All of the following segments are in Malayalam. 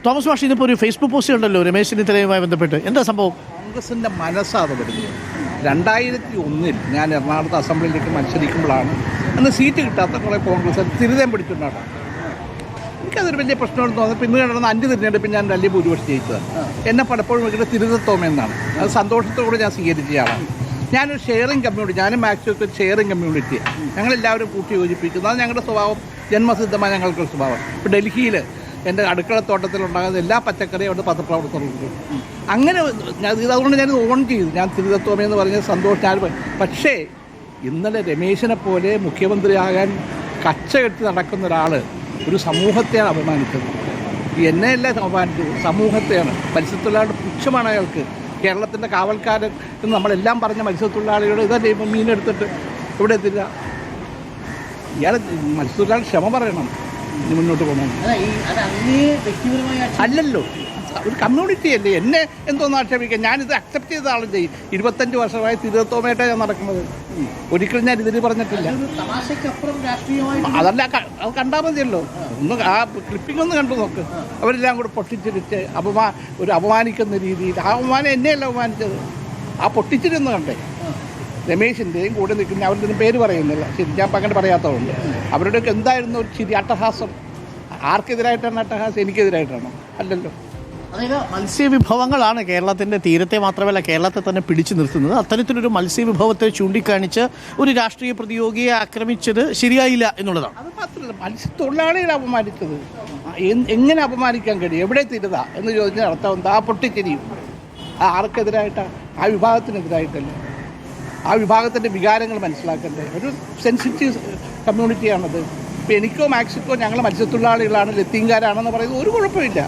തോമസ് മാഷ്, ഇതിപ്പോൾ ഒരു ഫേസ്ബുക്ക് പോസ്റ്റ് ഉണ്ടല്ലോ രമേശ് ചെന്നിത്തലയുമായി ബന്ധപ്പെട്ട്, എന്താ സംഭവം? കോൺഗ്രസിൻ്റെ മനസ്സാണ് വരുന്നത്. 2001 ഞാൻ എറണാകുളത്ത് അസംബ്ലിയിലേക്ക് മത്സരിക്കുമ്പോഴാണ് അന്ന് സീറ്റ് കിട്ടാത്ത കുറേ കോൺഗ്രസ് തിരുതം പിടിച്ചിട്ടുണ്ടാണ്. എനിക്കതൊരു വലിയ പ്രശ്നമാണെന്ന് തോന്നുന്നത്. പിന്നെ നടന്ന 5 തിരഞ്ഞെടുപ്പിൽ ഞാൻ വലിയ ഭൂരിപക്ഷം ജയിച്ചതാണ്. എന്നെ പലപ്പോഴും വിളിക്കുന്നത് തിരുതത്വമെന്നാണ്. അത് സന്തോഷത്തോടെ ഞാൻ സ്വീകരിച്ചയാളാണ്. ഞാനൊരു ഷെയറിങ് കമ്മ്യൂണിറ്റി, ഞാനും മാക്സിമം ഷെയറിങ് കമ്മ്യൂണിറ്റിയാണ്. ഞങ്ങളെല്ലാവരും കൂട്ടി യോജിപ്പിക്കുന്നത്. അത് ഞങ്ങളുടെ സ്വഭാവം, ജന്മസിദ്ധമായ ഞങ്ങൾക്കൊരു സ്വഭാവം. ഇപ്പോൾ ഡൽഹിയിൽ എൻ്റെ അടുക്കളത്തോട്ടത്തിലുണ്ടാകുന്ന എല്ലാ പച്ചക്കറിയും അവിടെ പത്രപ്രവർത്തകരുണ്ട്. അങ്ങനെ അതുകൊണ്ട് ഞാൻ ഓൺ ചെയ്തു. ഞാൻ തിരുതത്വമെന്ന് പറഞ്ഞ സന്തോഷം. പക്ഷേ ഇന്നലെ രമേശിനെ പോലെ മുഖ്യമന്ത്രിയാകാൻ കച്ചകെട്ടി നടക്കുന്ന ഒരാൾ ഒരു സമൂഹത്തെയാണ് അപമാനിച്ചത്. എന്നെയല്ല അപമാനിച്ചത്, സമൂഹത്തെയാണ്. മത്സ്യത്തൊഴിലാളിയുടെ പുച്ഛമാണ് അയാൾക്ക്. കേരളത്തിൻ്റെ കാവൽക്കാരൻ എന്ന് നമ്മളെല്ലാം പറഞ്ഞ മത്സ്യത്തൊഴിലാളികൾ ഇതല്ലേ ഇപ്പം മീനെടുത്തിട്ട് ഇവിടെ എത്തില്ല. ഇയാൾ മത്സ്യത്തൊഴിലാളി ക്ഷമ പറയണം മുന്നോട്ട് പോകണം. അല്ലല്ലോ, ഒരു കമ്മ്യൂണിറ്റി അല്ലേ. എന്നെ എന്തോന്ന് ആക്ഷേപിക്കാം? ഞാനിത് അക്സെപ്റ്റ് ചെയ്ത ആളും ചെയ്യും. 25 വർഷമായി തിരുവത്തോമയായിട്ടാണ് ഞാൻ നടക്കുന്നത്. ഒരിക്കലും ഞാൻ ഇതിന് പറഞ്ഞിട്ടില്ല. അതല്ല, അത് കണ്ടാൽ മതിയല്ലോ. ഒന്ന് ആ ക്ലിപ്പിംഗ് ഒന്ന് കണ്ടു നോക്ക്. അവരെല്ലാം കൂടെ പൊട്ടിച്ചിരിച്ച് ഒരു അപമാനിക്കുന്ന രീതിയിൽ. ആ അപമാനം എന്നെയല്ല അപമാനിച്ചത്, ആ പൊട്ടിച്ചിരുന്ന് കണ്ടേ. രമേശിൻ്റെയും കൂടെ നിൽക്കുന്ന അവരുടെ പേര് പറയുന്നില്ല, ശരി, ഞാൻ അങ്ങനെ പറയാത്തതുകൊണ്ട്. അവരുടെയൊക്കെ എന്തായിരുന്നു ഒരു ചിരി, അട്ടഹാസം. ആർക്കെതിരായിട്ടാണ് അട്ടഹാസം? എനിക്കെതിരായിട്ടാണോ? അല്ലല്ലോ. അതായത് മത്സ്യവിഭവങ്ങളാണ് കേരളത്തിൻ്റെ തീരത്തെ മാത്രമല്ല കേരളത്തെ തന്നെ പിടിച്ചു നിർത്തുന്നത്. അത്തരത്തിലൊരു മത്സ്യവിഭവത്തെ ചൂണ്ടിക്കാണിച്ച് ഒരു രാഷ്ട്രീയ പ്രതിയോഗിയെ ആക്രമിച്ചത് ശരിയായില്ല എന്നുള്ളതാണ്. അത് മാത്രമല്ല, മത്സ്യത്തൊഴിലാളികളെ അപമാനിച്ചത് എങ്ങനെ അപമാനിക്കാൻ കഴിയും? എവിടെ തിരുതാ എന്ന് ചോദിച്ചാൽ അർത്ഥം എന്താ? ആ പൊട്ടിച്ചിരിയും. ആർക്കെതിരായിട്ടാണ്? ആ വിഭാഗത്തിനെതിരായിട്ടല്ലേ. ആ വിഭാഗത്തിൻ്റെ വികാരങ്ങൾ മനസ്സിലാക്കണ്ടേ. ഒരു സെൻസിറ്റീവ് കമ്മ്യൂണിറ്റിയാണത്. ഇപ്പോൾ എനിക്കോ മാക്സിക്കോ ഞങ്ങൾ മത്സ്യത്തൊഴിലാളികളാണ്, ലത്തീൻകാരാണെന്ന് പറയുന്നത് ഒരു കുഴപ്പമില്ല.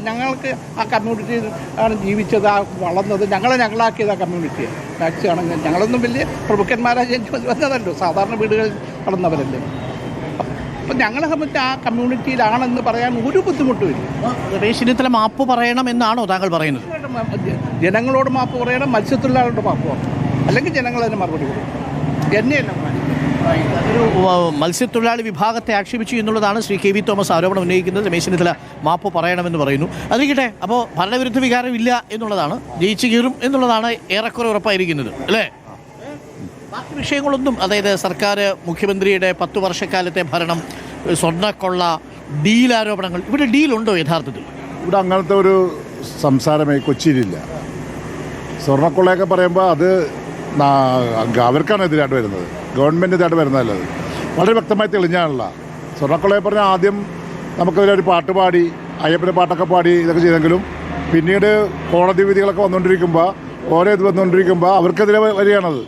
ഞങ്ങൾക്ക് ആ കമ്മ്യൂണിറ്റി ആണ് ജീവിച്ചത്, ആ വളർന്നത്, ഞങ്ങളാക്കിയത് ആ കമ്മ്യൂണിറ്റിയാണ്. മാക്സി ആണെങ്കിൽ ഞങ്ങളൊന്നും വലിയ പ്രമുഖന്മാരായി ജനിച്ചു വന്നതല്ലോ, സാധാരണ വീടുകളിൽ വളർന്നവരല്ലേ. അപ്പം ഞങ്ങളെ സംബന്ധിച്ച് ആ കമ്മ്യൂണിറ്റിയിലാണെന്ന് പറയാൻ ഒരു ബുദ്ധിമുട്ടുമില്ല. രമേശ് ചെന്നിത്തല മാപ്പ് പറയണം എന്നാണോ താങ്കൾ പറയുന്നത്? ജനങ്ങളോട് മാപ്പ് പറയണം, മത്സ്യത്തൊഴിലാളികളോട് മാപ്പ് പറയണം. അല്ലെങ്കിൽ ജനങ്ങൾ അതിന് മറുപടി കൊടുക്കും. എന്നെയല്ല ഒരു മത്സ്യത്തൊഴിലാളി വിഭാഗത്തെ ആക്ഷേപിച്ചു എന്നുള്ളതാണ് ശ്രീ കെ വി തോമസ് ആരോപണം ഉന്നയിക്കുന്നത്. രമേശ് ചെന്നിത്തല മാപ്പ് പറയണമെന്ന് പറയുന്നു. അതിരിക്കട്ടെ, അപ്പോൾ ഭരണവിരുദ്ധ വികാരം ഇല്ല എന്നുള്ളതാണ്, ജയിച്ചു കയറും എന്നുള്ളതാണ് ഏറെക്കുറെ ഉറപ്പായിരിക്കുന്നത് അല്ലേ? ബാക്കി വിഷയങ്ങളൊന്നും, അതായത് സർക്കാർ, മുഖ്യമന്ത്രിയുടെ 10 വർഷക്കാലത്തെ ഭരണം, സ്വർണ്ണക്കൊള്ള, ഡീൽ ആരോപണങ്ങൾ, ഇവിടെ ഡീലുണ്ടോ യഥാർത്ഥത്തിൽ? ഇവിടെ അങ്ങനത്തെ ഒരു സംസാരമേ കൊച്ചിയിലില്ല. സ്വർണ്ണക്കൊള്ളയൊക്കെ പറയുമ്പോൾ അത് അവർക്കാണ് എതിരായിട്ട് വരുന്നത്, ഗവൺമെൻറ്റിനെതിരായിട്ട് വരുന്നതല്ലത്. വളരെ വ്യക്തമായി തെളിഞ്ഞാണല്ലോ. സ്വർണ്ണക്കൊള്ളയെ പറഞ്ഞാൽ ആദ്യം നമുക്കതിലൊരു പാട്ട് പാടി, അയ്യപ്പൻ്റെ പാട്ടൊക്കെ പാടി ഇതൊക്കെ ചെയ്തെങ്കിലും പിന്നീട് കോടതി വിധികളൊക്കെ വന്നുകൊണ്ടിരിക്കുമ്പോൾ, ഓരോ ഇത് വന്നുകൊണ്ടിരിക്കുമ്പോൾ അവർക്കെതിരെ വരികയാണത്.